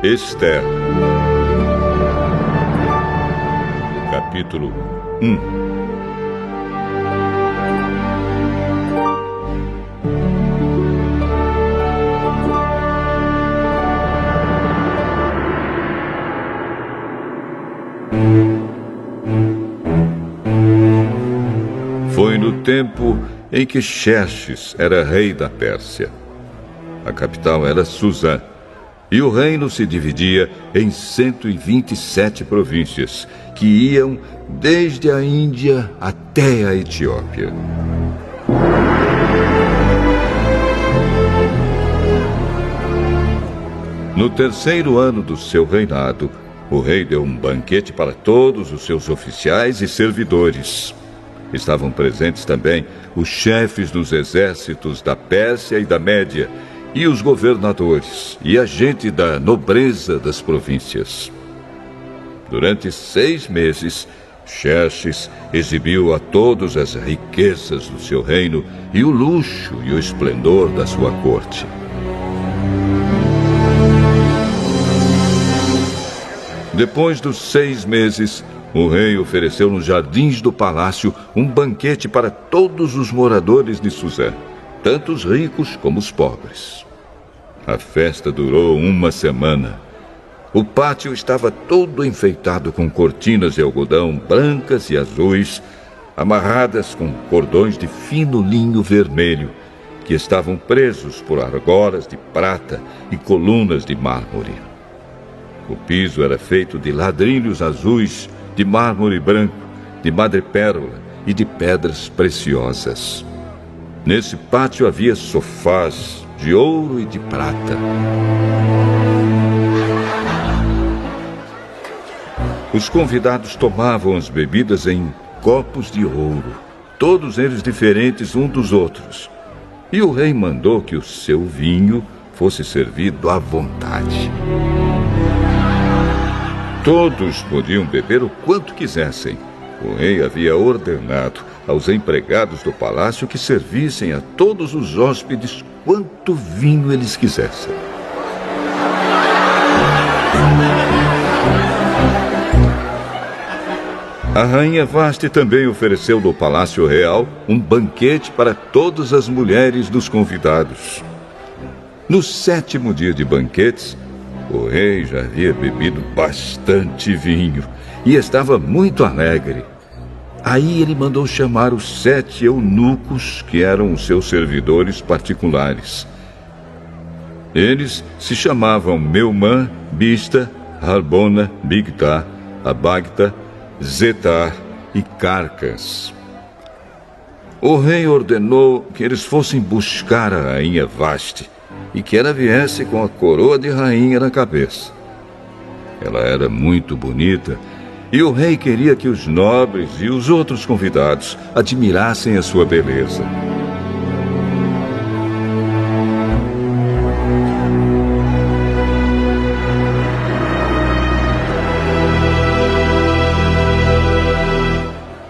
Esther. Capítulo 1. Foi no tempo em que Xerxes era rei da Pérsia. A capital era Susã, e o reino se dividia em 127 províncias, que iam desde a Índia até a Etiópia. No terceiro ano do seu reinado, o rei deu um banquete para todos os seus oficiais e servidores. Estavam presentes também os chefes dos exércitos da Pérsia e da Média, e os governadores, e a gente da nobreza das províncias. Durante 6 meses, Xerxes exibiu a todos as riquezas do seu reino e o luxo e o esplendor da sua corte. Depois dos 6 meses, o rei ofereceu nos jardins do palácio um banquete para todos os moradores de Susã, tanto os ricos como os pobres. A festa durou 1 semana. O pátio estava todo enfeitado com cortinas de algodão brancas e azuis, amarradas com cordões de fino linho vermelho, que estavam presos por argolas de prata e colunas de mármore. O piso era feito de ladrilhos azuis, de mármore branco, de madrepérola e de pedras preciosas. Nesse pátio havia sofás de ouro e de prata. Os convidados tomavam as bebidas em copos de ouro, todos eles diferentes uns dos outros. E o rei mandou que o seu vinho fosse servido à vontade. Todos podiam beber o quanto quisessem. O rei havia ordenado aos empregados do palácio que servissem a todos os hóspedes quanto vinho eles quisessem. A rainha Vasti também ofereceu no Palácio Real um banquete para todas as mulheres dos convidados. No 7º dia de banquetes, o rei já havia bebido bastante vinho e estava muito alegre. Aí ele mandou chamar os 7 eunucos que eram os seus servidores particulares. Eles se chamavam Meumã, Bista, Harbona, Bigtá, Abagta, Zetar e Carcas. O rei ordenou que eles fossem buscar a rainha Vasti e que ela viesse com a coroa de rainha na cabeça. Ela era muito bonita e o rei queria que os nobres e os outros convidados admirassem a sua beleza.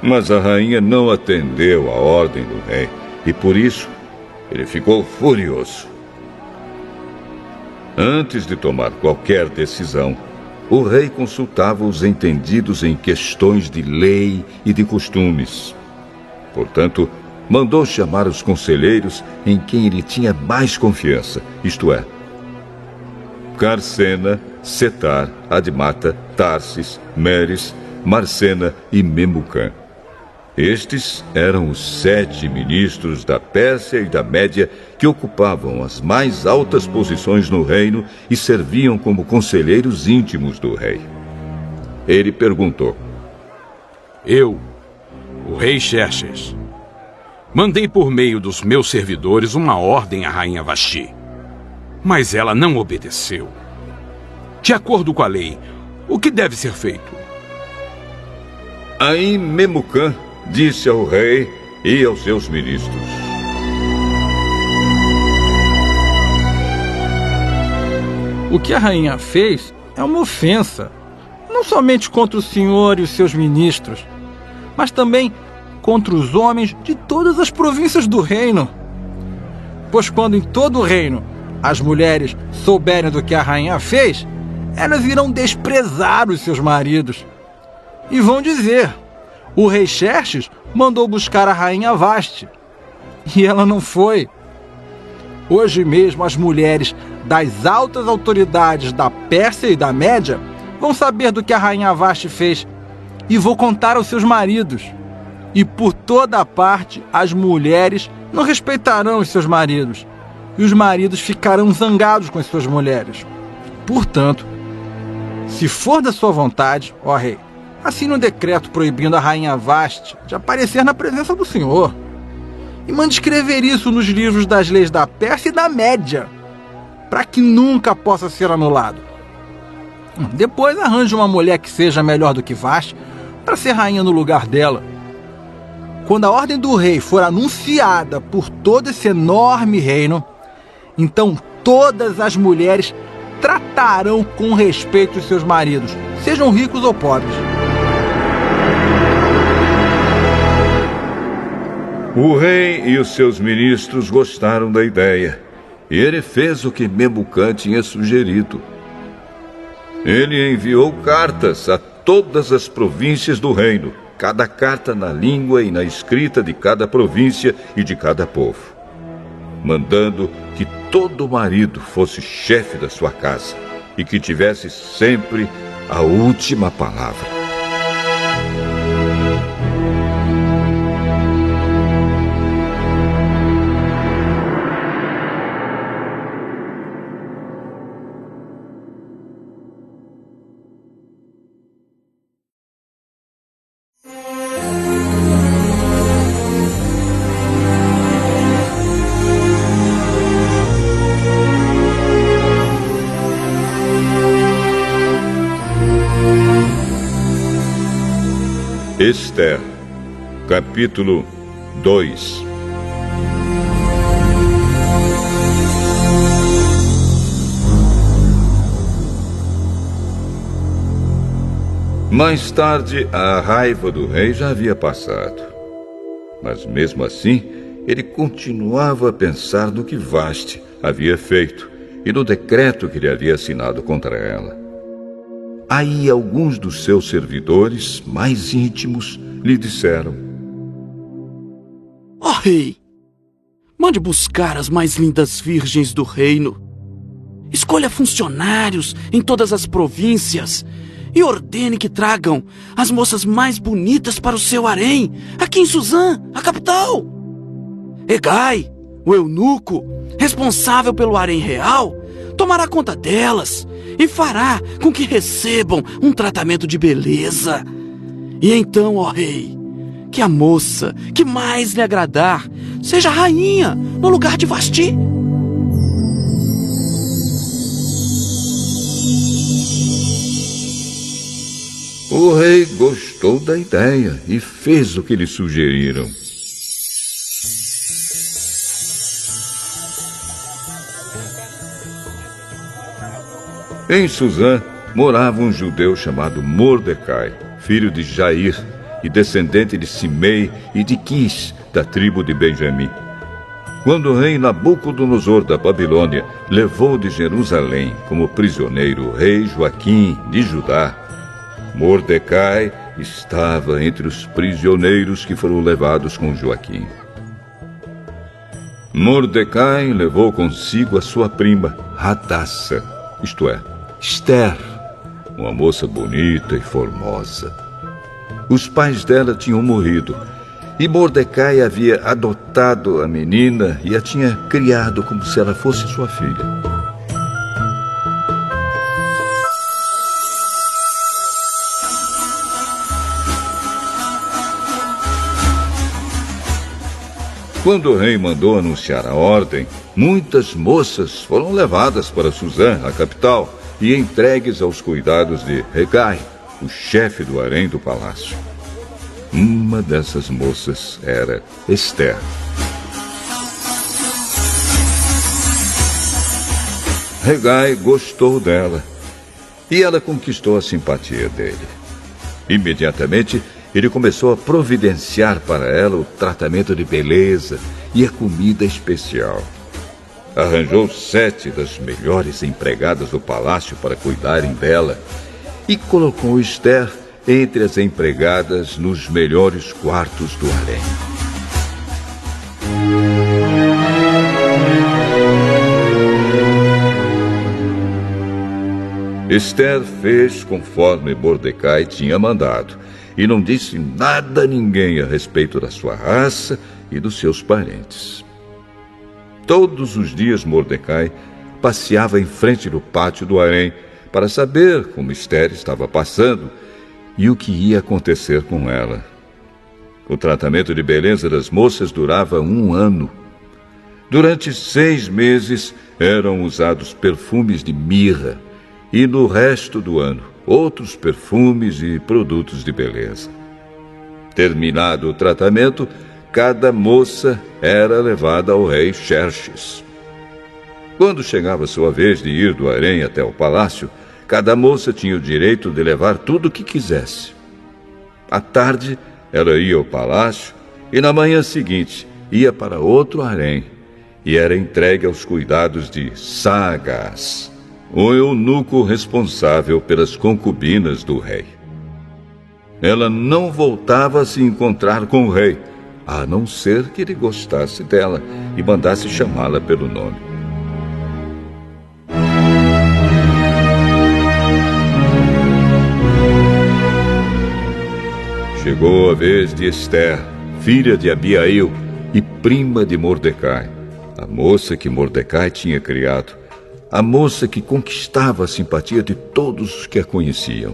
Mas a rainha não atendeu à ordem do rei e por isso ele ficou furioso. Antes de tomar qualquer decisão, o rei consultava os entendidos em questões de lei e de costumes. Portanto, mandou chamar os conselheiros em quem ele tinha mais confiança, isto é, Carcena, Setar, Admata, Tarsis, Meres, Marcena e Memucã. Estes eram os 7 ministros da Pérsia e da Média que ocupavam as mais altas posições no reino e serviam como conselheiros íntimos do rei. Ele perguntou: Eu, o rei Xerxes, mandei por meio dos meus servidores uma ordem à rainha Vasti, mas ela não obedeceu. De acordo com a lei, o que deve ser feito? Aí Memucã disse ao rei e aos seus ministros: O que a rainha fez é uma ofensa, não somente contra o senhor e os seus ministros, mas também contra os homens de todas as províncias do reino. Pois quando em todo o reino as mulheres souberem do que a rainha fez, elas irão desprezar os seus maridos. E vão dizer: o rei Xerxes mandou buscar a rainha Vasti, e ela não foi. Hoje mesmo as mulheres das altas autoridades da Pérsia e da Média vão saber do que a rainha Vasti fez, e vou contar aos seus maridos. E por toda a parte as mulheres não respeitarão os seus maridos, e os maridos ficarão zangados com as suas mulheres. Portanto, se for da sua vontade, ó rei, assine um decreto proibindo a rainha Vasti de aparecer na presença do Senhor. E mande escrever isso nos livros das leis da Pérsia e da Média, para que nunca possa ser anulado. Depois arranje uma mulher que seja melhor do que Vasti para ser rainha no lugar dela. Quando a ordem do rei for anunciada por todo esse enorme reino, então todas as mulheres tratarão com respeito os seus maridos, sejam ricos ou pobres. O rei e os seus ministros gostaram da ideia, e ele fez o que Memucã tinha sugerido. Ele enviou cartas a todas as províncias do reino, cada carta na língua e na escrita de cada província e de cada povo, mandando que todo marido fosse chefe da sua casa e que tivesse sempre a última palavra. Esther, capítulo 2. Mais tarde, a raiva do rei já havia passado. Mas mesmo assim, ele continuava a pensar no que Vasti havia feito e no decreto que ele havia assinado contra ela. Aí alguns dos seus servidores mais íntimos lhe disseram: Ó rei, mande buscar as mais lindas virgens do reino. Escolha funcionários em todas as províncias e ordene que tragam as moças mais bonitas para o seu harém, aqui em Suzã, a capital. Hegai, o eunuco, responsável pelo harém real, tomará conta delas e fará com que recebam um tratamento de beleza. E então, ó rei, que a moça que mais lhe agradar seja rainha no lugar de Vasti. O rei gostou da ideia e fez o que lhe sugeriram. Em Suzã morava um judeu chamado Mordecai, filho de Jair e descendente de Simei e de Quis, da tribo de Benjamim. Quando o rei Nabucodonosor da Babilônia levou de Jerusalém como prisioneiro o rei Joaquim de Judá, Mordecai estava entre os prisioneiros que foram levados com Joaquim. Mordecai levou consigo a sua prima, Hadassa, isto é, Esther, uma moça bonita e formosa. Os pais dela tinham morrido e Mordecai havia adotado a menina e a tinha criado como se ela fosse sua filha. Quando o rei mandou anunciar a ordem, muitas moças foram levadas para Suzã, a capital, e entregues aos cuidados de Hegai, o chefe do harém do palácio. Uma dessas moças era Esther. Hegai gostou dela e ela conquistou a simpatia dele. Imediatamente, ele começou a providenciar para ela o tratamento de beleza e a comida especial. arranjou 7 das melhores empregadas do palácio para cuidarem dela e colocou Esther entre as empregadas nos melhores quartos do harém. Esther fez conforme Mordecai tinha mandado e não disse nada a ninguém a respeito da sua raça e dos seus parentes. Todos os dias Mordecai passeava em frente do pátio do harém para saber como Esther estava passando e o que ia acontecer com ela. O tratamento de beleza das moças durava 1 ano. Durante 6 meses eram usados perfumes de mirra e no resto do ano outros perfumes e produtos de beleza. Terminado o tratamento, cada moça era levada ao rei Xerxes. Quando chegava sua vez de ir do harém até o palácio, cada moça tinha o direito de levar tudo o que quisesse. À tarde, ela ia ao palácio e na manhã seguinte ia para outro harém e era entregue aos cuidados de Saagás, o eunuco responsável pelas concubinas do rei. Ela não voltava a se encontrar com o rei, a não ser que ele gostasse dela e mandasse chamá-la pelo nome. Chegou a vez de Esther, filha de Abiail e prima de Mordecai, a moça que Mordecai tinha criado, a moça que conquistava a simpatia de todos os que a conheciam.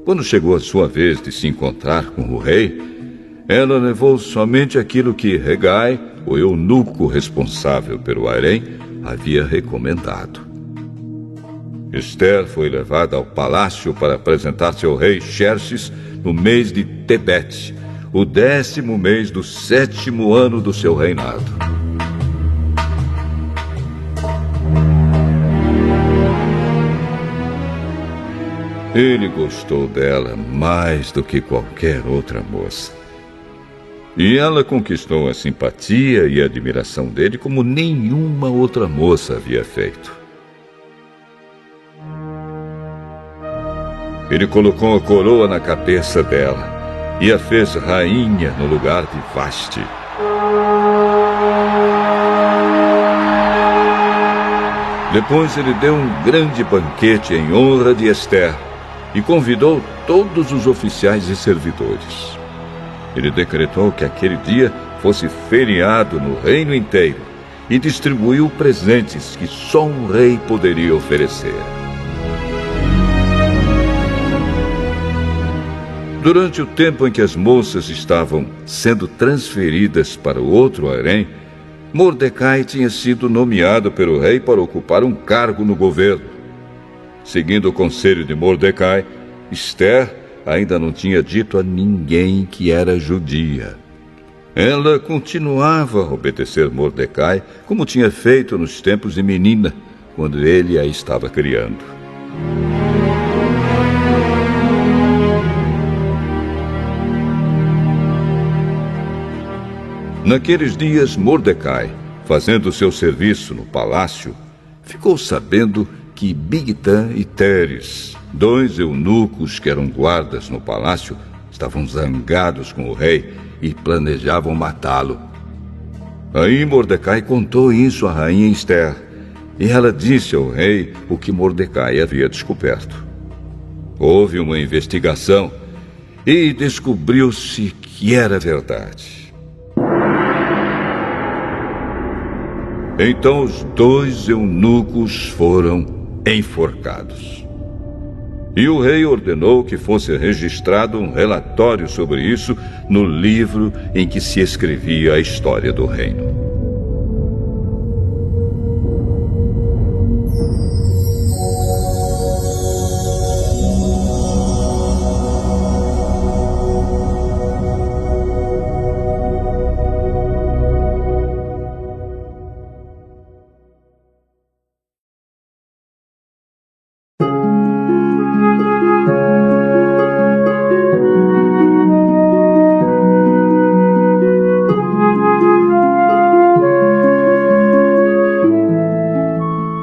Quando chegou a sua vez de se encontrar com o rei, ela levou somente aquilo que Hegai, o eunuco responsável pelo harém, havia recomendado. Esther foi levada ao palácio para apresentar-se ao rei Xerxes no mês de Tebete, o 10º mês do 7º ano do seu reinado. Ele gostou dela mais do que qualquer outra moça. E ela conquistou a simpatia e a admiração dele como nenhuma outra moça havia feito. Ele colocou a coroa na cabeça dela e a fez rainha no lugar de Vasti. Depois ele deu um grande banquete em honra de Esther e convidou todos os oficiais e servidores. Ele decretou que aquele dia fosse feriado no reino inteiro e distribuiu presentes que só um rei poderia oferecer. Durante o tempo em que as moças estavam sendo transferidas para o outro harém, Mordecai tinha sido nomeado pelo rei para ocupar um cargo no governo. Seguindo o conselho de Mordecai, Esther ainda não tinha dito a ninguém que era judia. Ela continuava a obedecer Mordecai como tinha feito nos tempos de menina, quando ele a estava criando. Naqueles dias, Mordecai, fazendo seu serviço no palácio, ficou sabendo que Bigtã e Teres, 2 eunucos que eram guardas no palácio, estavam zangados com o rei e planejavam matá-lo. Aí Mordecai contou isso à rainha Esther, e ela disse ao rei o que Mordecai havia descoberto. Houve uma investigação e descobriu-se que era verdade. Então os 2 eunucos foram enforcados. E o rei ordenou que fosse registrado um relatório sobre isso no livro em que se escrevia a história do reino.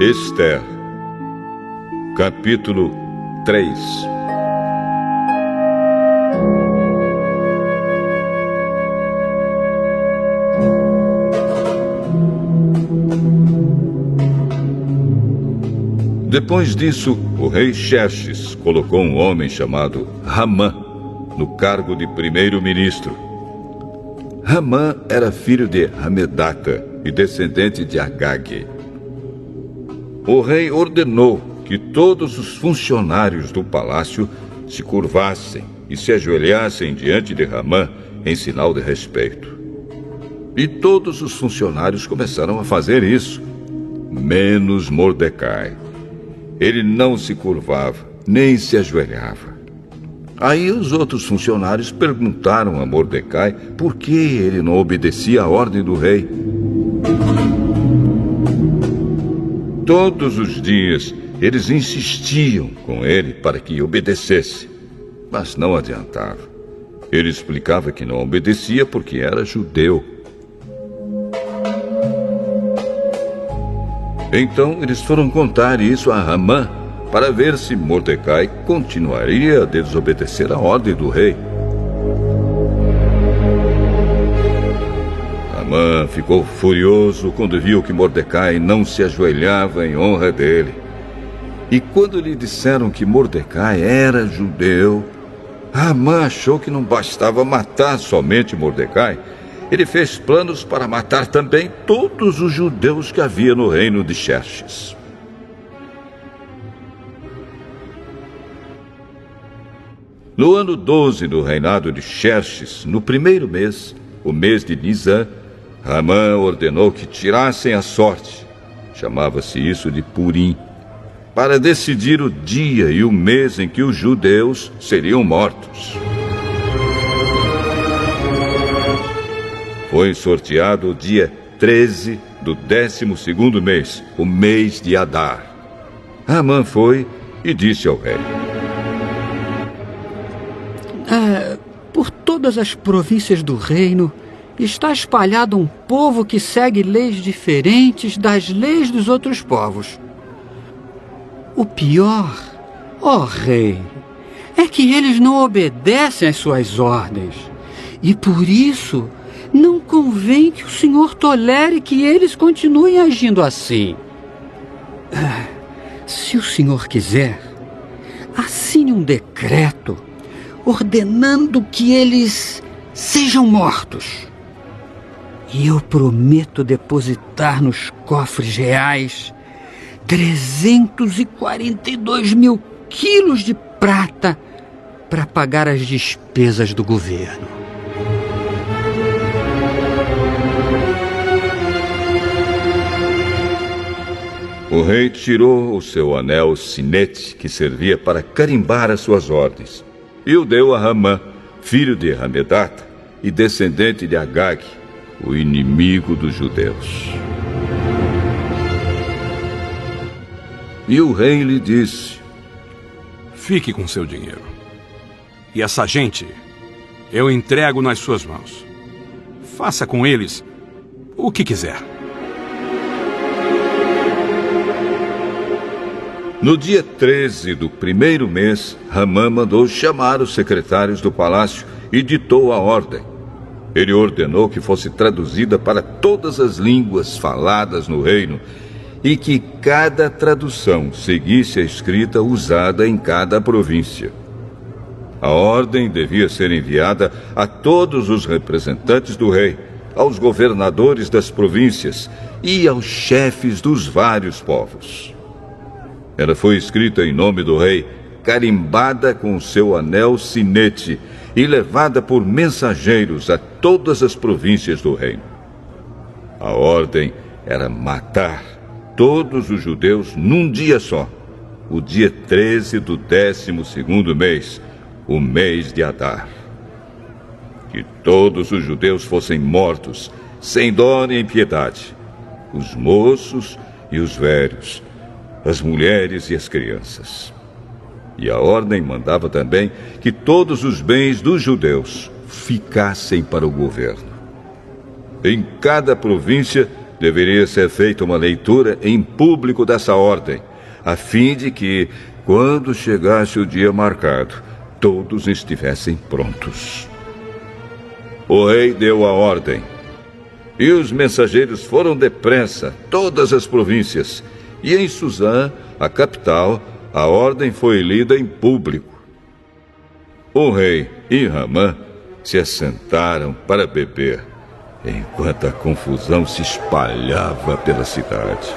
Esther, capítulo 3. Depois disso, o rei Xerxes colocou um homem chamado Ramã no cargo de primeiro-ministro. Ramã era filho de Hamedata e descendente de Agag. O rei ordenou que todos os funcionários do palácio se curvassem e se ajoelhassem diante de Ramã em sinal de respeito. E todos os funcionários começaram a fazer isso, menos Mordecai. Ele não se curvava, nem se ajoelhava. Aí os outros funcionários perguntaram a Mordecai por que ele não obedecia à ordem do rei. Todos os dias eles insistiam com ele para que obedecesse, mas não adiantava. Ele explicava que não obedecia porque era judeu. Então eles foram contar isso a Ramã para ver se Mordecai continuaria a desobedecer a ordem do rei. Ramã ficou furioso quando viu que Mordecai não se ajoelhava em honra dele. E quando lhe disseram que Mordecai era judeu, Ramã achou que não bastava matar somente Mordecai. Ele fez planos para matar também todos os judeus que havia no reino de Xerxes. No ano 12 do reinado de Xerxes, no primeiro mês, o mês de Nisã, Ramã ordenou que tirassem a sorte, chamava-se isso de Purim, para decidir o dia e o mês em que os judeus seriam mortos. Foi sorteado o dia 13 do 12º mês, o mês de Adar. Ramã foi e disse ao rei: por todas as províncias do reino está espalhado um povo que segue leis diferentes das leis dos outros povos. O pior, ó rei, é que eles não obedecem às suas ordens. E por isso não convém que o senhor tolere que eles continuem agindo assim. Se o senhor quiser, assine um decreto ordenando que eles sejam mortos. E eu prometo depositar nos cofres reais 342 mil quilos de prata para pagar as despesas do governo. O rei tirou o seu anel sinete, que servia para carimbar as suas ordens, e o deu a Ramã, filho de Hamedata e descendente de Agag, o inimigo dos judeus. E o rei lhe disse: fique com seu dinheiro. E essa gente eu entrego nas suas mãos. Faça com eles o que quiser. No dia 13 do primeiro mês, Ramã mandou chamar os secretários do palácio e ditou a ordem. Ele ordenou que fosse traduzida para todas as línguas faladas no reino e que cada tradução seguisse a escrita usada em cada província. A ordem devia ser enviada a todos os representantes do rei, aos governadores das províncias e aos chefes dos vários povos. Ela foi escrita em nome do rei, carimbada com o seu anel sinete e levada por mensageiros a todas as províncias do reino. A ordem era matar todos os judeus num dia só, o dia 13 do 12º mês, o mês de Adar. Que todos os judeus fossem mortos, sem dó nem piedade, os moços e os velhos, as mulheres e as crianças. E a ordem mandava também que todos os bens dos judeus ficassem para o governo. Em cada província deveria ser feita uma leitura em público dessa ordem, a fim de que, quando chegasse o dia marcado, todos estivessem prontos. O rei deu a ordem, e os mensageiros foram depressa a todas as províncias, e em Suzã, a capital, a ordem foi lida em público. O rei e Ramã se assentaram para beber, enquanto a confusão se espalhava pela cidade.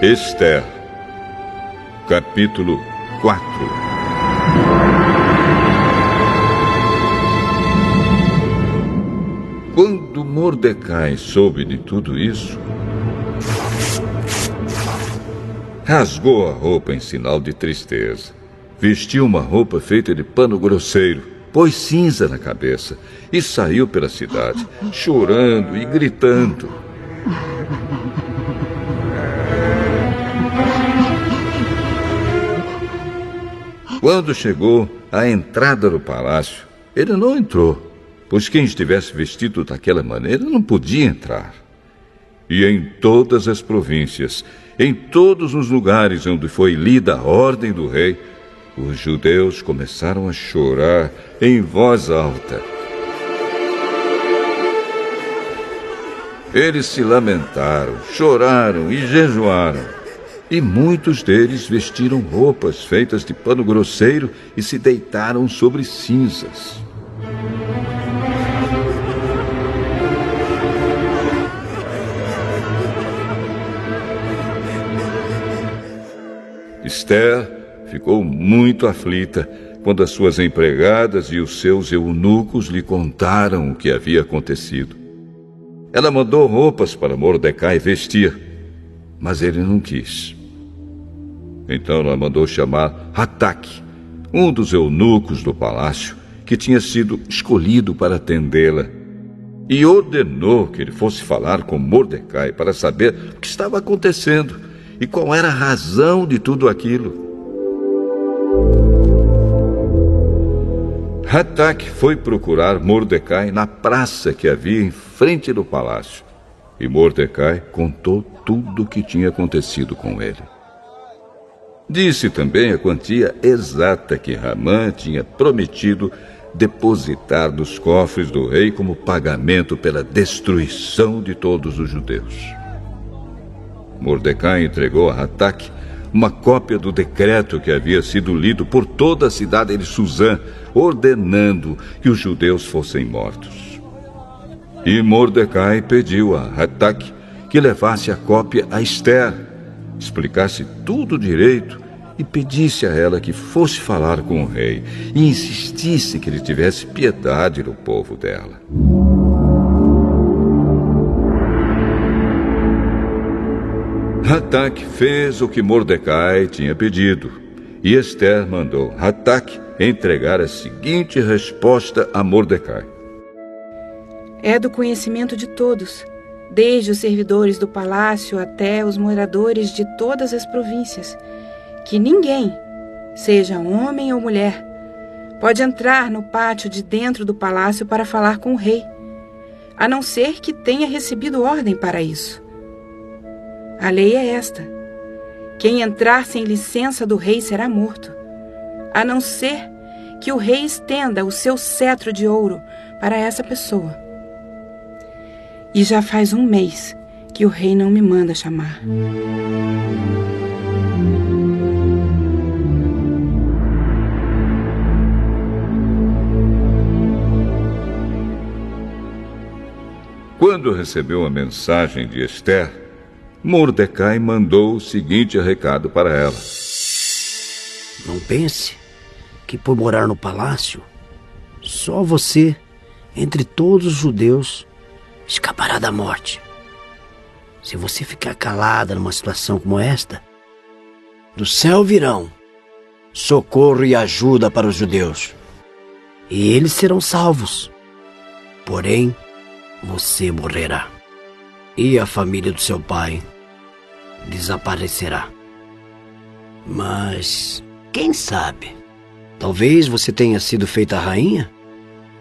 Esther, capítulo 4. Quando Mordecai soube de tudo isso, rasgou a roupa em sinal de tristeza, vestiu uma roupa feita de pano grosseiro, pôs cinza na cabeça e saiu pela cidade, chorando e gritando. Quando chegou à entrada do palácio, ele não entrou, pois quem estivesse vestido daquela maneira não podia entrar. E em todas as províncias, em todos os lugares onde foi lida a ordem do rei, os judeus começaram a chorar em voz alta. Eles se lamentaram, choraram e jejuaram. E muitos deles vestiram roupas feitas de pano grosseiro e se deitaram sobre cinzas. Esther ficou muito aflita quando as suas empregadas e os seus eunucos lhe contaram o que havia acontecido. Ela mandou roupas para Mordecai vestir, mas ele não quis. Então ela mandou chamar Hataque, um dos eunucos do palácio, que tinha sido escolhido para atendê-la, e ordenou que ele fosse falar com Mordecai para saber o que estava acontecendo e qual era a razão de tudo aquilo. Hataque foi procurar Mordecai na praça que havia em frente do palácio, e Mordecai contou tudo o que tinha acontecido com ele. Disse também a quantia exata que Ramã tinha prometido depositar nos cofres do rei como pagamento pela destruição de todos os judeus. Mordecai entregou a Hataque uma cópia do decreto que havia sido lido por toda a cidade de Suzã, ordenando que os judeus fossem mortos. E Mordecai pediu a Hataque que levasse a cópia a Esther, explicasse tudo direito e pedisse a ela que fosse falar com o rei e insistisse que ele tivesse piedade do povo dela. Hataque fez o que Mordecai tinha pedido, e Esther mandou Hataque entregar a seguinte resposta a Mordecai. É do conhecimento de todos, desde os servidores do palácio até os moradores de todas as províncias, que ninguém, seja homem ou mulher, pode entrar no pátio de dentro do palácio para falar com o rei, a não ser que tenha recebido ordem para isso. A lei é esta: quem entrar sem licença do rei será morto, a não ser que o rei estenda o seu cetro de ouro para essa pessoa. E já faz 1 mês que o rei não me manda chamar. Quando recebeu a mensagem de Esther, Mordecai mandou o seguinte recado para ela: Não pense que por morar no palácio, só você, entre todos os judeus, escapará da morte. Se você ficar calada numa situação como esta, do céu virão socorro e ajuda para os judeus, e eles serão salvos. Porém, você morrerá, e a família do seu pai desaparecerá. Mas, quem sabe, talvez você tenha sido feita rainha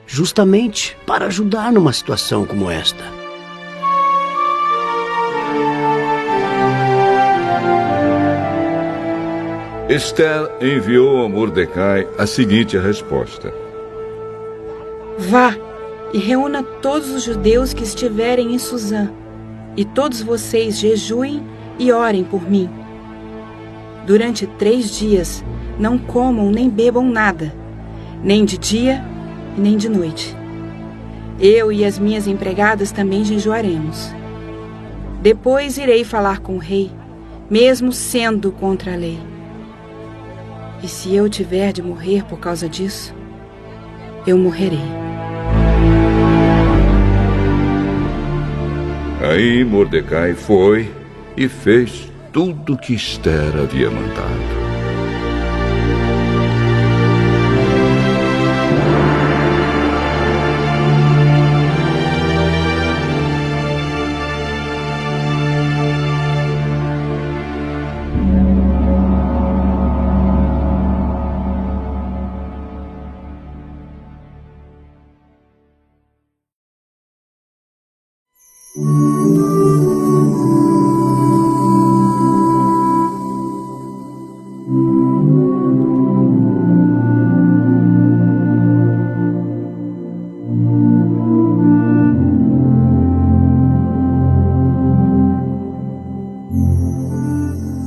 justamente para ajudar numa situação como esta. Esther enviou a Mordecai a seguinte resposta: Vá e reúna todos os judeus que estiverem em Suzã, e todos vocês jejuem e orem por mim. Durante 3 dias não comam nem bebam nada, nem de dia e nem de noite. Eu e as minhas empregadas também jejuaremos. Depois irei falar com o rei, mesmo sendo contra a lei. E se eu tiver de morrer por causa disso, eu morrerei. Aí Mordecai foi e fez tudo o que Esther havia mandado.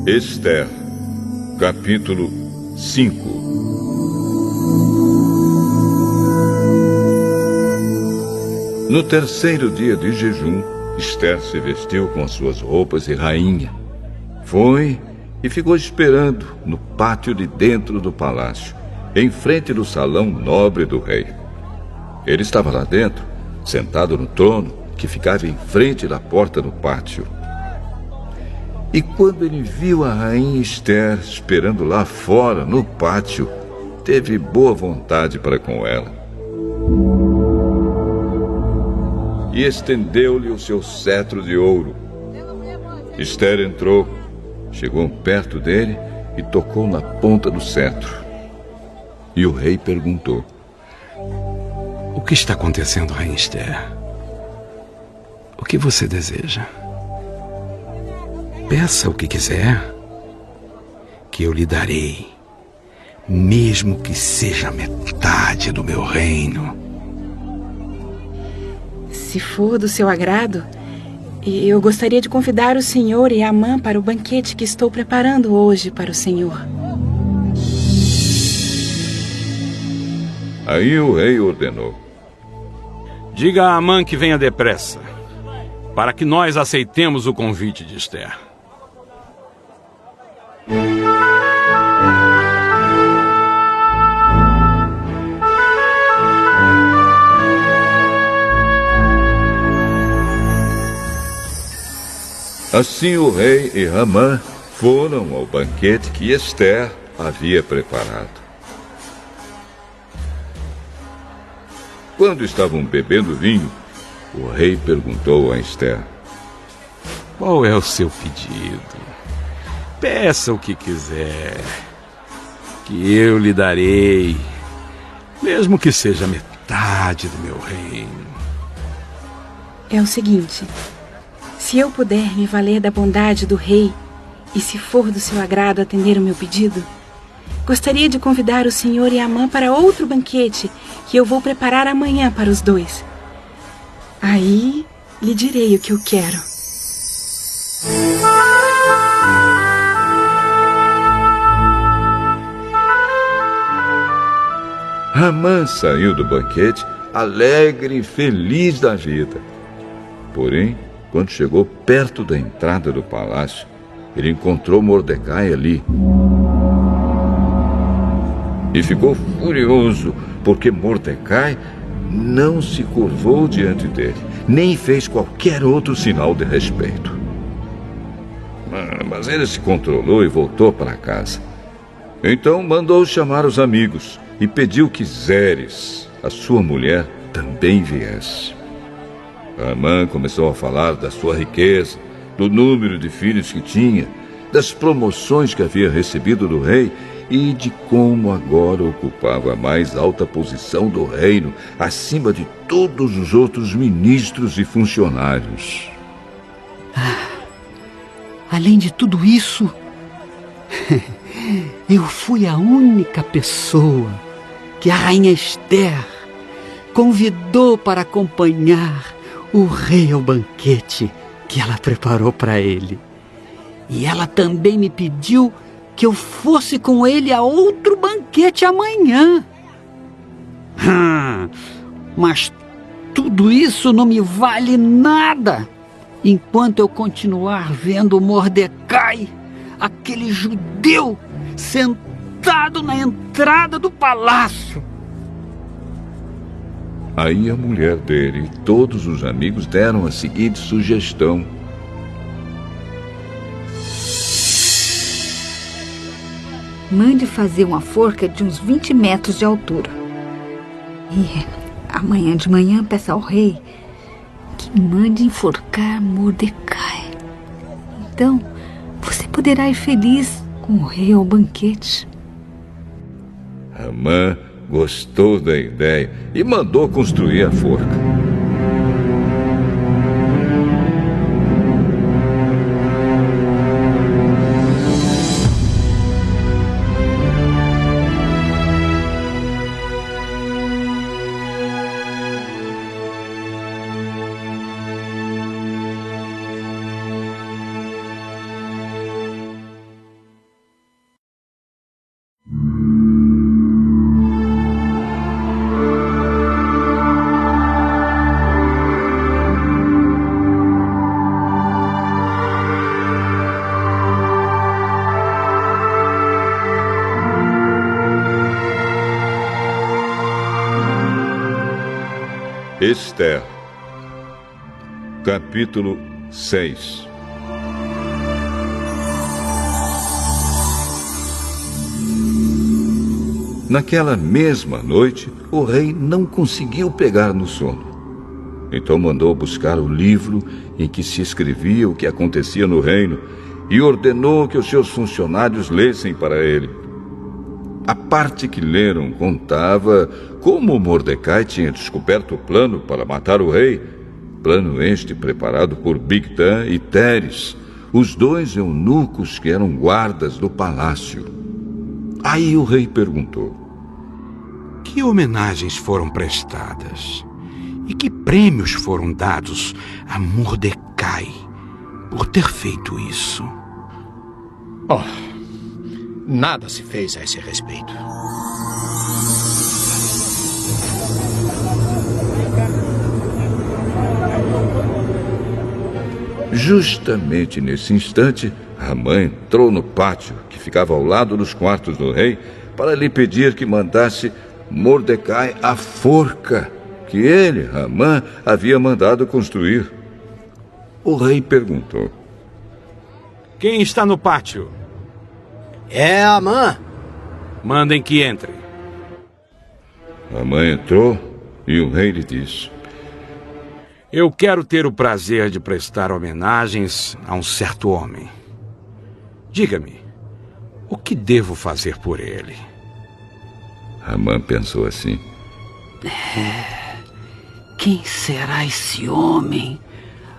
Esther, capítulo 5. No 3º dia de jejum, Esther se vestiu com as suas roupas de rainha. Foi e ficou esperando no pátio de dentro do palácio, em frente do salão nobre do rei. Ele estava lá dentro, sentado no trono que ficava em frente da porta do pátio. E quando ele viu a rainha Esther esperando lá fora, no pátio, teve boa vontade para com ela. E estendeu-lhe o seu cetro de ouro. Esther entrou, chegou perto dele e tocou na ponta do cetro. E o rei perguntou: O que está acontecendo, rainha Esther? O que você deseja? Peça o que quiser, que eu lhe darei, mesmo que seja metade do meu reino. Se for do seu agrado, eu gostaria de convidar o senhor e Amã para o banquete que estou preparando hoje para o senhor. Aí o rei ordenou: Diga a Amã que venha depressa, para que nós aceitemos o convite de Esther. Assim o rei e Amã foram ao banquete que Esther havia preparado. Quando estavam bebendo vinho, o rei perguntou a Esther: Qual é o seu pedido? Peça o que quiser, que eu lhe darei, mesmo que seja metade do meu reino. É o seguinte: se eu puder me valer da bondade do rei, e se for do seu agrado atender o meu pedido, Gostaria de convidar o senhor e a Amã para outro banquete que eu vou preparar amanhã para os dois. Aí lhe direi o que eu quero. Amã saiu do banquete alegre e feliz da vida. Porém, quando chegou perto da entrada do palácio, ele encontrou Mordecai ali. E ficou furioso, porque Mordecai não se curvou diante dele, nem fez qualquer outro sinal de respeito. Mas ele se controlou e voltou para casa. Então mandou chamar os amigos e pediu que Zeres, a sua mulher, também viesse. Amã começou a falar da sua riqueza, do número de filhos que tinha, das promoções que havia recebido do rei e de como agora ocupava a mais alta posição do reino, acima de todos os outros ministros e funcionários. Além de tudo isso, eu fui a única pessoa que a rainha Esther convidou para acompanhar o rei ao banquete que ela preparou para ele. E ela também me pediu que eu fosse com ele a outro banquete amanhã. Mas tudo isso não me vale nada enquanto eu continuar vendo Mordecai, aquele judeu, sentado na entrada do palácio. Aí a mulher dele e todos os amigos deram a seguinte sugestão. Mande fazer uma forca de uns 20 metros de altura. E amanhã de manhã peça ao rei que mande enforcar Mordecai. Então, você poderá ir feliz com o rei ao banquete. Amã gostou da ideia e mandou construir a forca. Esther, capítulo 6. Naquela mesma noite, o rei não conseguiu pegar no sono. Então mandou buscar o livro em que se escrevia o que acontecia no reino e ordenou que os seus funcionários lessem para ele. A parte que leram contava como Mordecai tinha descoberto o plano para matar o rei, plano este preparado por Bigtan e Teres, os dois eunucos que eram guardas do palácio. Aí o rei perguntou: que homenagens foram prestadas e que prêmios foram dados a Mordecai por ter feito isso? Nada se fez a esse respeito. Justamente nesse instante, Amã entrou no pátio, que ficava ao lado dos quartos do rei, para lhe pedir que mandasse Mordecai a forca que ele, Amã, havia mandado construir. O rei perguntou: quem está no pátio? É Amã. Mandem que entre. Amã entrou e o rei lhe disse: eu quero ter o prazer de prestar homenagens a um certo homem. Diga-me, o que devo fazer por ele? Amã pensou assim: Quem será esse homem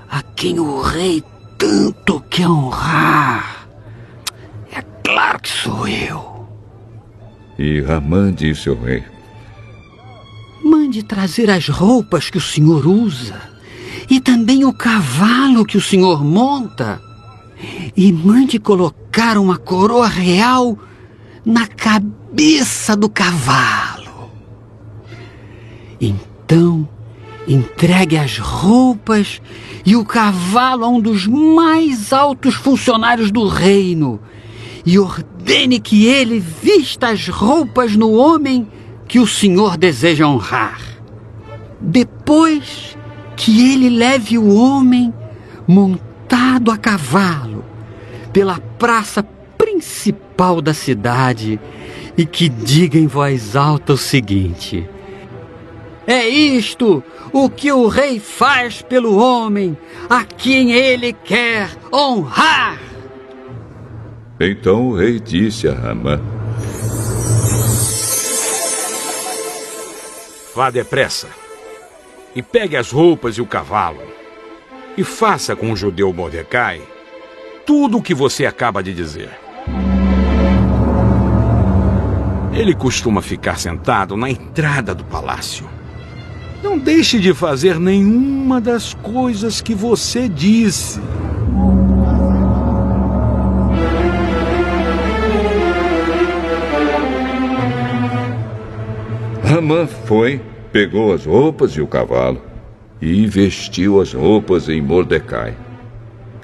a quem o rei tanto quer honrar? É claro que sou eu. E Ramã disse ao rei: Mande trazer as roupas que o senhor usa e também o cavalo que o senhor monta. E mande colocar uma coroa real na cabeça do cavalo. Então, entregue as roupas e o cavalo a um dos mais altos funcionários do reino e ordene que ele vista as roupas no homem que o senhor deseja honrar. Depois que ele leve o homem montado a cavalo pela praça principal da cidade e que diga em voz alta o seguinte: é isto o que o rei faz pelo homem a quem ele quer honrar. Então o rei disse a Ramã: Vá depressa e pegue as roupas e o cavalo e faça com o judeu Mordecai tudo o que você acaba de dizer. Ele costuma ficar sentado na entrada do palácio. Não deixe de fazer nenhuma das coisas que você disse. Ramã foi, pegou as roupas e o cavalo e vestiu as roupas em Mordecai.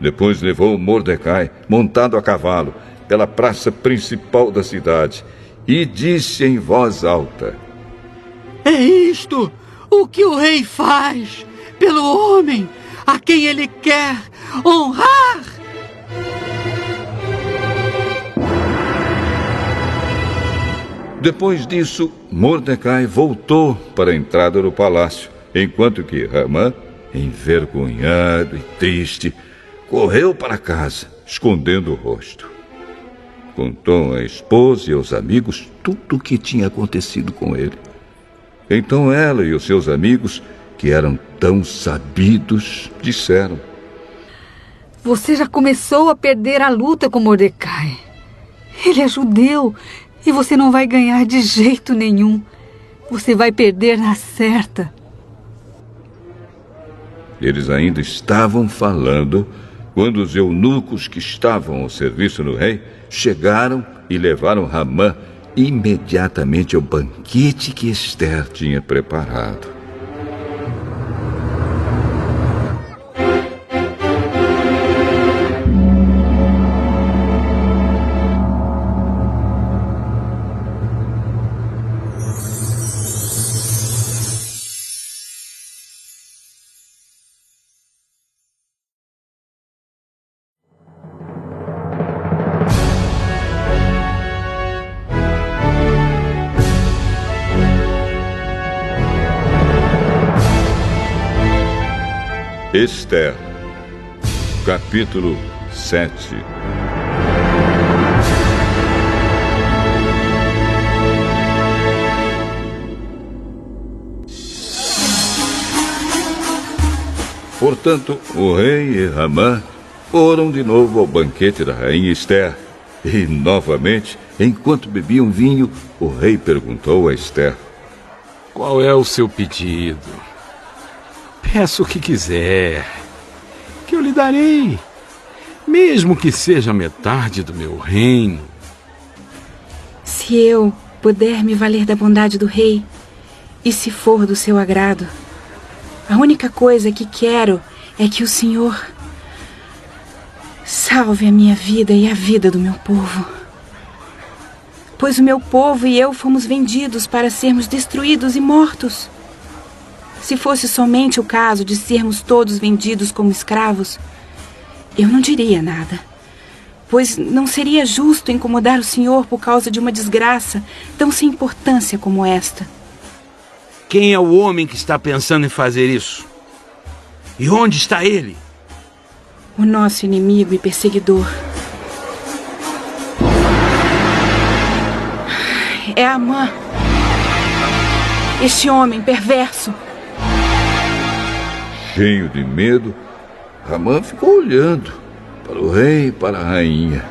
Depois levou Mordecai, montado a cavalo, pela praça principal da cidade e disse em voz alta: é isto o que o rei faz pelo homem a quem ele quer honrar. Depois disso, Mordecai voltou para a entrada do palácio, enquanto que Ramã, envergonhado e triste, correu para casa, escondendo o rosto. Contou à esposa e aos amigos tudo o que tinha acontecido com ele. Então ela e os seus amigos, que eram tão sabidos, disseram: Você já começou a perder a luta com Mordecai. Ele é judeu e você não vai ganhar de jeito nenhum. Você vai perder na certa. Eles ainda estavam falando quando os eunucos que estavam ao serviço do rei chegaram e levaram Ramã imediatamente ao banquete que Ester tinha preparado. Ester, capítulo 7. Portanto, o rei e Ramã foram de novo ao banquete da rainha Ester. E, novamente, enquanto bebiam vinho, o rei perguntou a Ester: Qual é o seu pedido? Peça o que quiser, que eu lhe darei, mesmo que seja metade do meu reino. Se eu puder me valer da bondade do rei, e se for do seu agrado, a única coisa que quero é que o Senhor salve a minha vida e a vida do meu povo. Pois o meu povo e eu fomos vendidos para sermos destruídos e mortos. Se fosse somente o caso de sermos todos vendidos como escravos, eu não diria nada, pois não seria justo incomodar o Senhor por causa de uma desgraça tão sem importância como esta. Quem é o homem que está pensando em fazer isso? E onde está ele? O nosso inimigo e perseguidor. É Amã, este homem perverso. Cheio de medo, Ramã ficou olhando para o rei e para a rainha.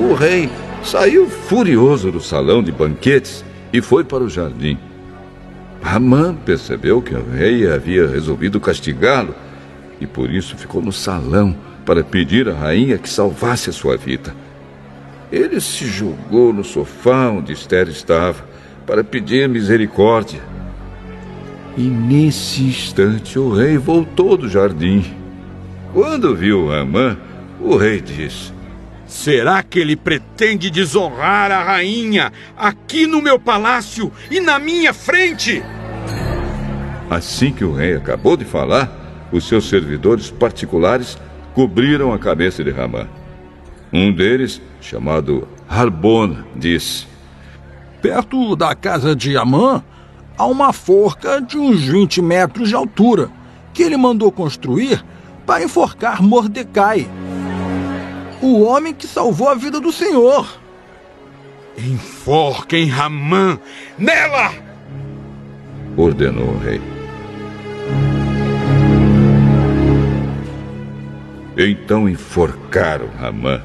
o rei saiu furioso do salão de banquetes e foi para o jardim. Haman percebeu que o rei havia resolvido castigá-lo e por isso ficou no salão para pedir à rainha que salvasse a sua vida. Ele se jogou no sofá onde Esther estava para pedir misericórdia. E nesse instante o rei voltou do jardim. Quando viu Haman, o rei disse: será que ele pretende desonrar a rainha aqui no meu palácio e na minha frente? Assim que o rei acabou de falar, os seus servidores particulares cobriram a cabeça de Haman. Um deles, chamado Harbona, disse: perto da casa de Haman, há uma forca de uns 20 metros de altura, que ele mandou construir para enforcar Mordecai, o homem que salvou a vida do Senhor. Enforquem Haman nela! Ordenou o rei. Então enforcaram Haman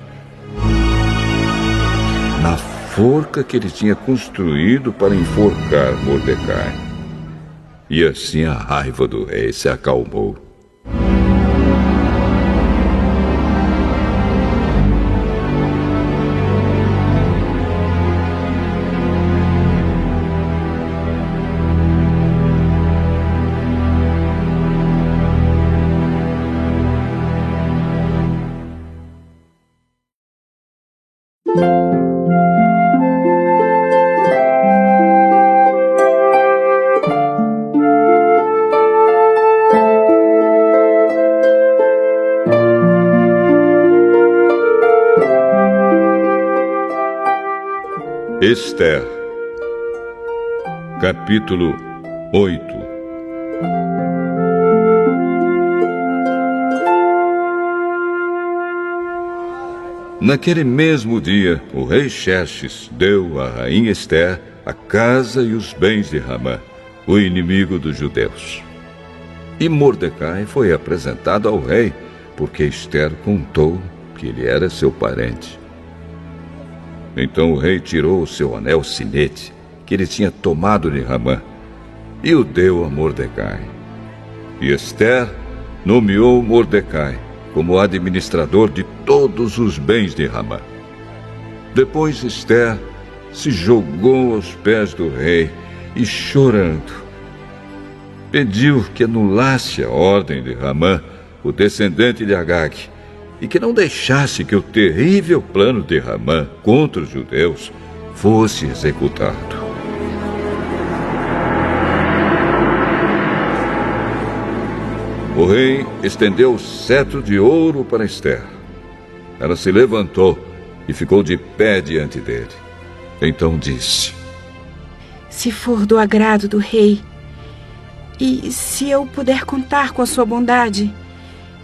na forca que ele tinha construído para enforcar Mordecai. E assim a raiva do rei se acalmou. Esther, capítulo 8. Naquele mesmo dia, o rei Xerxes deu à rainha Esther a casa e os bens de Haman, o inimigo dos judeus. E Mordecai foi apresentado ao rei, porque Esther contou que ele era seu parente. Então o rei tirou o seu anel sinete, que ele tinha tomado de Haman, e o deu a Mordecai. E Esther nomeou Mordecai como administrador de todos os bens de Haman. Depois Esther se jogou aos pés do rei e, chorando, pediu que anulasse a ordem de Haman, o descendente de Agag, e que não deixasse que o terrível plano de Haman contra os judeus fosse executado. O rei estendeu o cetro de ouro para Esther. Ela se levantou e ficou de pé diante dele. Então disse: se for do agrado do rei, e se eu puder contar com a sua bondade,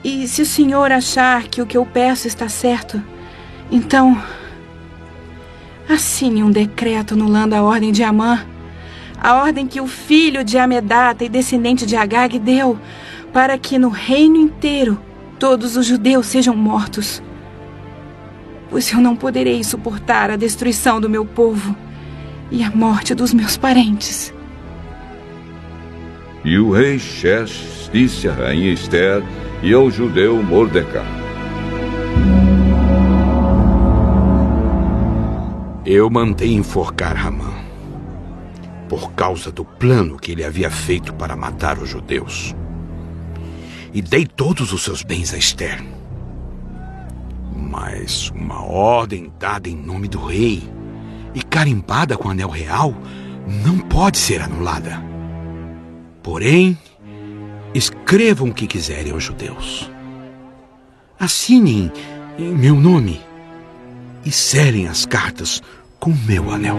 e se o senhor achar que o que eu peço está certo, então assine um decreto anulando a ordem de Haman, a ordem que o filho de Amedata e descendente de Agag deu, para que no reino inteiro todos os judeus sejam mortos. Pois eu não poderei suportar a destruição do meu povo e a morte dos meus parentes. E o rei Xerxes disse à rainha Esther e ao judeu Mordecai: eu mandei enforcar Haman por causa do plano que ele havia feito para matar os judeus. E dei todos os seus bens a Esther. Mas uma ordem dada em nome do rei e carimbada com o anel real não pode ser anulada. Porém, escrevam o que quiserem aos judeus. Assinem em meu nome e selem as cartas com meu anel.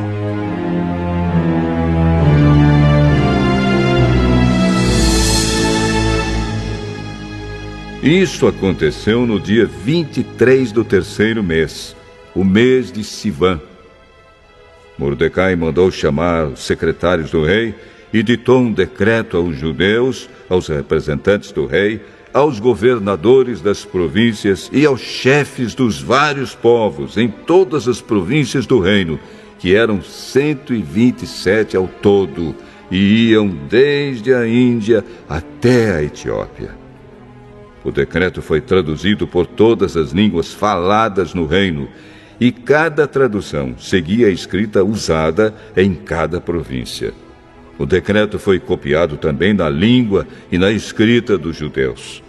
Isso aconteceu no dia 23 do terceiro mês, o mês de Sivan. Mordecai mandou chamar os secretários do rei e ditou um decreto aos judeus, aos representantes do rei, aos governadores das províncias e aos chefes dos vários povos em todas as províncias do reino, que eram 127 ao todo, e iam desde a Índia até a Etiópia. O decreto foi traduzido por todas as línguas faladas no reino, e cada tradução seguia a escrita usada em cada província. O decreto foi copiado também na língua e na escrita dos judeus.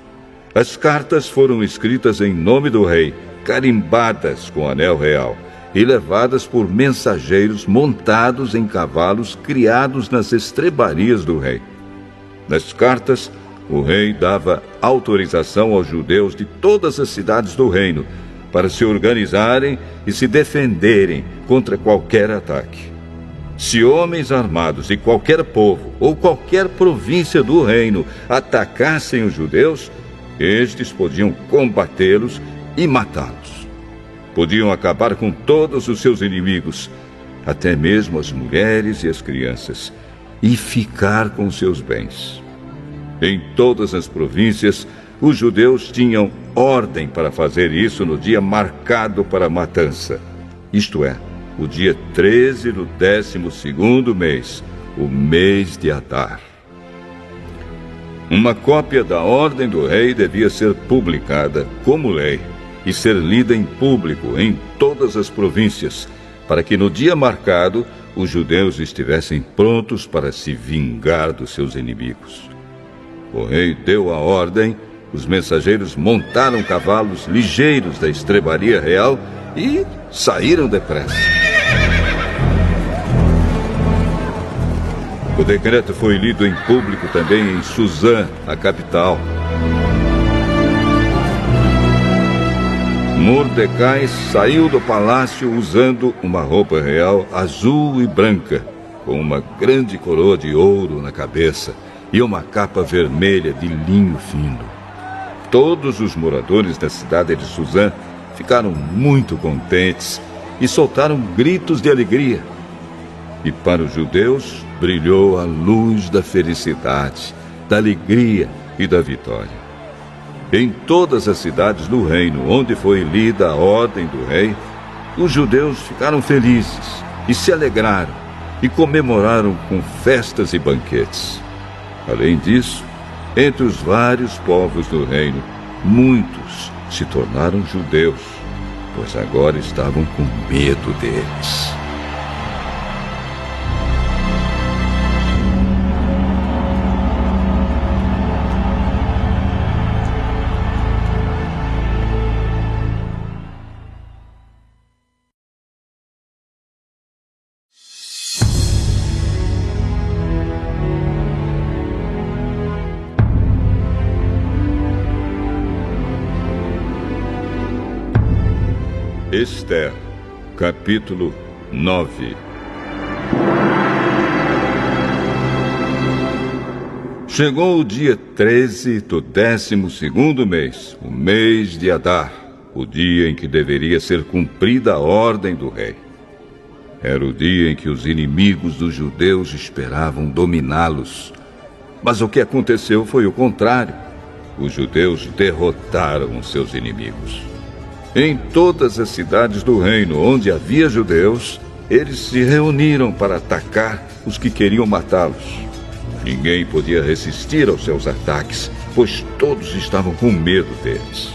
As cartas foram escritas em nome do rei, carimbadas com anel real, e levadas por mensageiros montados em cavalos criados nas estrebarias do rei. Nas cartas, o rei dava autorização aos judeus de todas as cidades do reino para se organizarem e se defenderem contra qualquer ataque. Se homens armados de qualquer povo ou qualquer província do reino atacassem os judeus, estes podiam combatê-los e matá-los. Podiam acabar com todos os seus inimigos, até mesmo as mulheres e as crianças, e ficar com seus bens. Em todas as províncias, os judeus tinham ordem para fazer isso no dia marcado para a matança, isto é, o dia 13 do 12º mês, o mês de Adar. Uma cópia da ordem do rei devia ser publicada como lei e ser lida em público em todas as províncias, para que no dia marcado os judeus estivessem prontos para se vingar dos seus inimigos. O rei deu a ordem, os mensageiros montaram cavalos ligeiros da estrebaria real e saíram depressa. O decreto foi lido em público também em Suzã, a capital. Mordecai saiu do palácio usando uma roupa real azul e branca, com uma grande coroa de ouro na cabeça e uma capa vermelha de linho fino. Todos os moradores da cidade de Suzã ficaram muito contentes e soltaram gritos de alegria. E para os judeus brilhou a luz da felicidade, da alegria e da vitória. Em todas as cidades do reino onde foi lida a ordem do rei, os judeus ficaram felizes e se alegraram e comemoraram com festas e banquetes. Além disso, entre os vários povos do reino, muitos se tornaram judeus, pois agora estavam com medo deles. Esther, capítulo 9. Chegou o dia 13 do 12º mês, o mês de Adar, o dia em que deveria ser cumprida a ordem do rei. Era o dia em que os inimigos dos judeus esperavam dominá-los. Mas o que aconteceu foi o contrário. Os judeus derrotaram os seus inimigos. Em todas as cidades do reino onde havia judeus, eles se reuniram para atacar os que queriam matá-los. Ninguém podia resistir aos seus ataques, pois todos estavam com medo deles.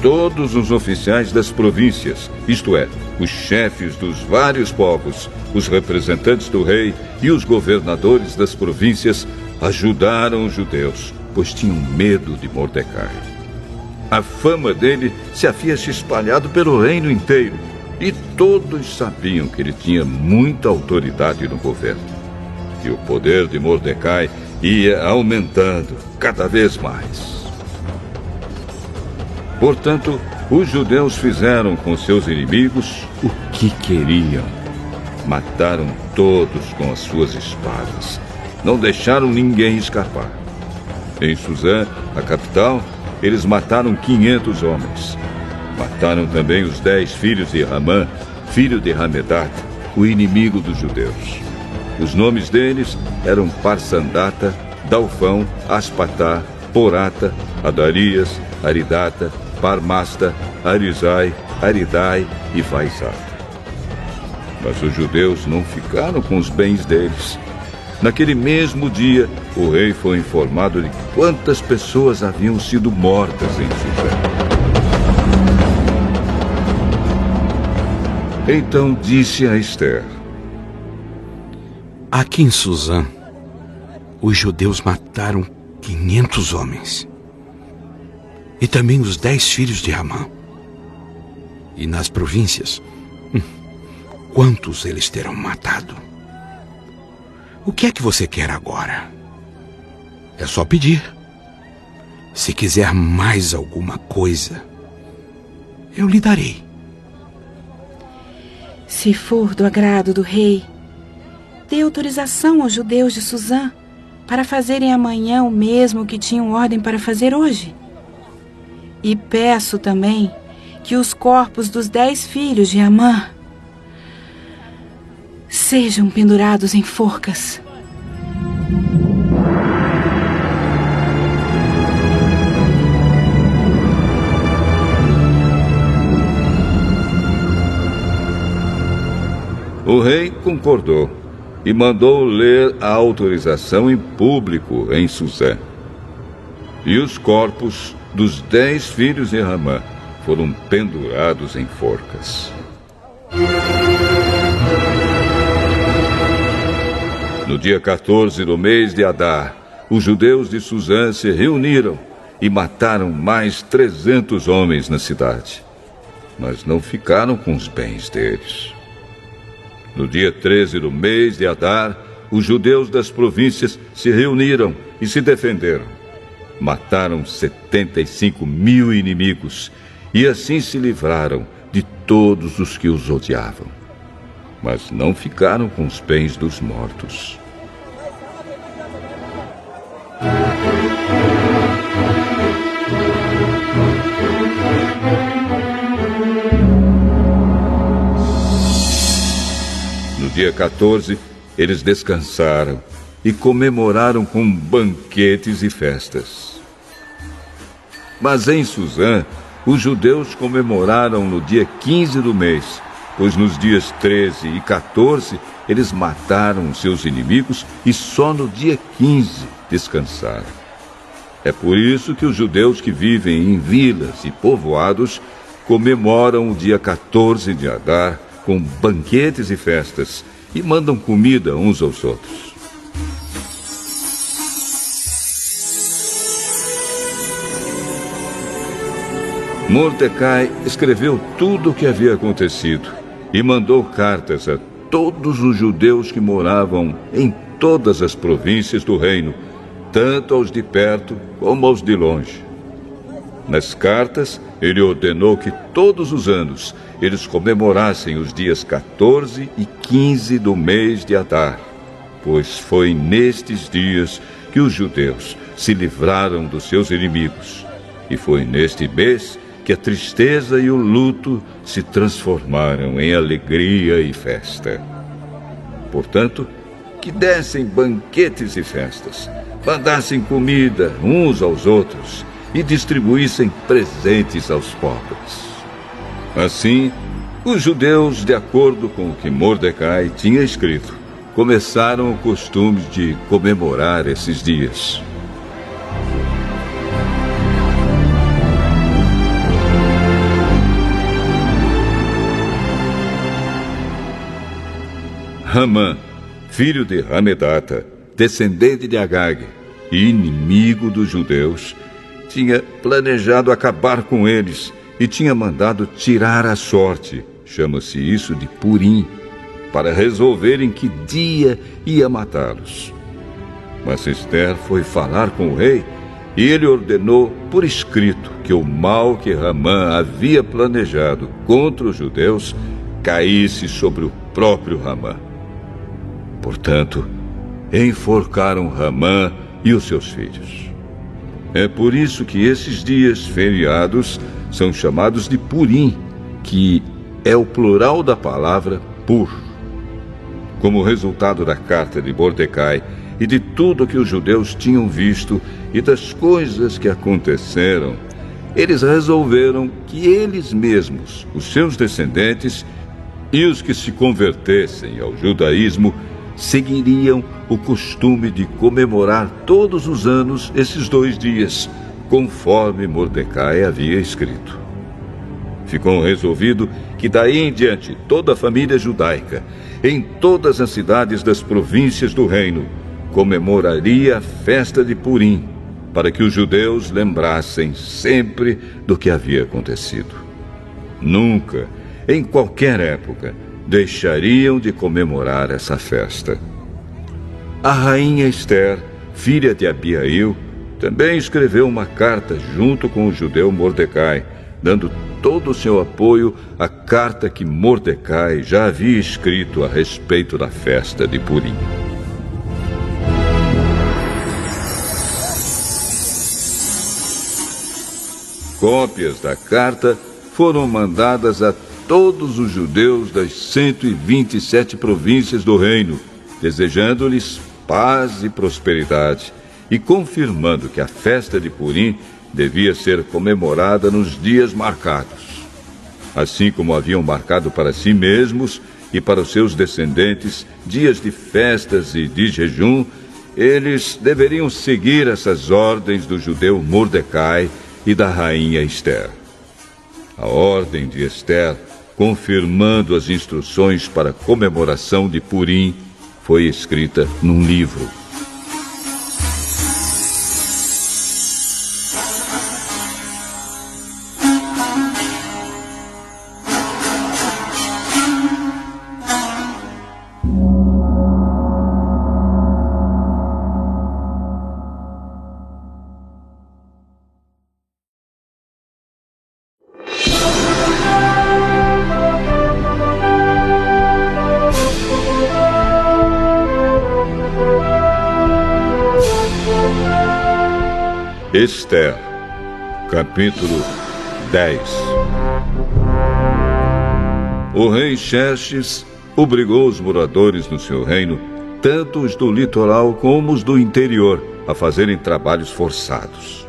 Todos os oficiais das províncias, isto é, os chefes dos vários povos, os representantes do rei e os governadores das províncias, ajudaram os judeus, pois tinham medo de Mordecai. A fama dele se havia se espalhado pelo reino inteiro, e todos sabiam que ele tinha muita autoridade no governo. E o poder de Mordecai ia aumentando cada vez mais. Portanto, os judeus fizeram com seus inimigos o que queriam. Mataram todos com as suas espadas. Não deixaram ninguém escapar. Em Suzã, a capital, eles mataram 500 homens. Mataram também os 10 filhos de Ramã, filho de Hamedat, o inimigo dos judeus. Os nomes deles eram Parsandata, Dalfão, Aspatá, Porata, Adarias, Aridata, Parmasta, Arizai, Aridai e Vaizata. Mas os judeus não ficaram com os bens deles. Naquele mesmo dia, o rei foi informado de quantas pessoas haviam sido mortas em Suzã. Então disse a Ester: aqui em Suzã, os judeus mataram 500 homens. E também os 10 filhos de Ramã. E nas províncias, quantos eles terão matado? O que é que você quer agora? É só pedir. Se quiser mais alguma coisa, eu lhe darei. Se for do agrado do rei, dê autorização aos judeus de Suzã para fazerem amanhã o mesmo que tinham ordem para fazer hoje. E peço também que os corpos dos 10 filhos de Amã sejam pendurados em forcas. O rei concordou e mandou ler a autorização em público em Suzã. E os corpos dos 10 filhos de Ramã foram pendurados em forcas. No dia 14 do mês de Adar, os judeus de Suzã se reuniram e mataram mais 300 homens na cidade, mas não ficaram com os bens deles. No dia 13 do mês de Adar, os judeus das províncias se reuniram e se defenderam. Mataram 75.000 inimigos e assim se livraram de todos os que os odiavam. Mas não ficaram com os bens dos mortos. No dia 14, eles descansaram e comemoraram com banquetes e festas. Mas em Suzã, os judeus comemoraram no dia 15 do mês, pois nos dias 13 e 14 eles mataram seus inimigos e só no dia 15 descansaram. É por isso que os judeus que vivem em vilas e povoados comemoram o dia 14 de Adar com banquetes e festas e mandam comida uns aos outros. Mordecai escreveu tudo o que havia acontecido e mandou cartas a todos os judeus que moravam em todas as províncias do reino, tanto aos de perto como aos de longe. Nas cartas, ele ordenou que todos os anos eles comemorassem os dias 14 e 15 do mês de Adar, pois foi nestes dias que os judeus se livraram dos seus inimigos, e foi neste mês que a tristeza e o luto se transformaram em alegria e festa. Portanto, que dessem banquetes e festas, mandassem comida uns aos outros e distribuíssem presentes aos pobres. Assim, os judeus, de acordo com o que Mordecai tinha escrito, começaram o costume de comemorar esses dias. Ramã, filho de Hamedata, descendente de Agag e inimigo dos judeus, tinha planejado acabar com eles e tinha mandado tirar a sorte, chama-se isso de Purim, para resolverem que dia ia matá-los. Mas Ester foi falar com o rei e ele ordenou por escrito que o mal que Ramã havia planejado contra os judeus caísse sobre o próprio Ramã. Portanto, enforcaram Ramã e os seus filhos. É por isso que esses dias feriados são chamados de Purim, que é o plural da palavra pur. Como resultado da carta de Mordecai e de tudo que os judeus tinham visto e das coisas que aconteceram, eles resolveram que eles mesmos, os seus descendentes e os que se convertessem ao judaísmo, seguiriam o costume de comemorar todos os anos esses 2 dias, conforme Mordecai havia escrito. Ficou resolvido que daí em diante toda a família judaica, em todas as cidades das províncias do reino, comemoraria a festa de Purim, para que os judeus lembrassem sempre do que havia acontecido. Nunca, em qualquer época, deixariam de comemorar essa festa. A rainha Ester, filha de Abiail, também escreveu uma carta junto com o judeu Mordecai, dando todo o seu apoio à carta que Mordecai já havia escrito a respeito da festa de Purim. Cópias da carta foram mandadas a todos os judeus das 127 províncias do reino, desejando-lhes paz e prosperidade e confirmando que a festa de Purim devia ser comemorada nos dias marcados. Assim como haviam marcado para si mesmos e para os seus descendentes dias de festas e de jejum, eles deveriam seguir essas ordens do judeu Mordecai e da rainha Ester. A ordem de Ester, confirmando as instruções para a comemoração de Purim, foi escrita num livro. Ester, capítulo 10. O rei Xerxes obrigou os moradores no seu reino, tanto os do litoral como os do interior, a fazerem trabalhos forçados.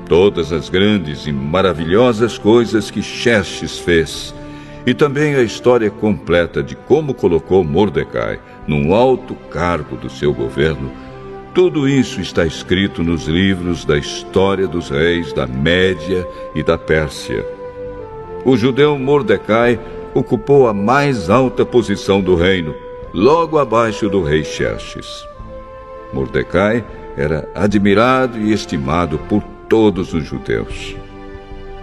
Todas as grandes e maravilhosas coisas que Xerxes fez, e também a história completa de como colocou Mordecai num alto cargo do seu governo, tudo isso está escrito nos livros da história dos reis da Média e da Pérsia. O judeu Mordecai ocupou a mais alta posição do reino, logo abaixo do rei Xerxes. Mordecai era admirado e estimado por todos os judeus.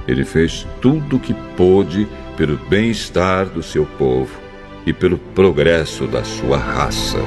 Ele fez tudo o que pôde pelo bem-estar do seu povo e pelo progresso da sua raça.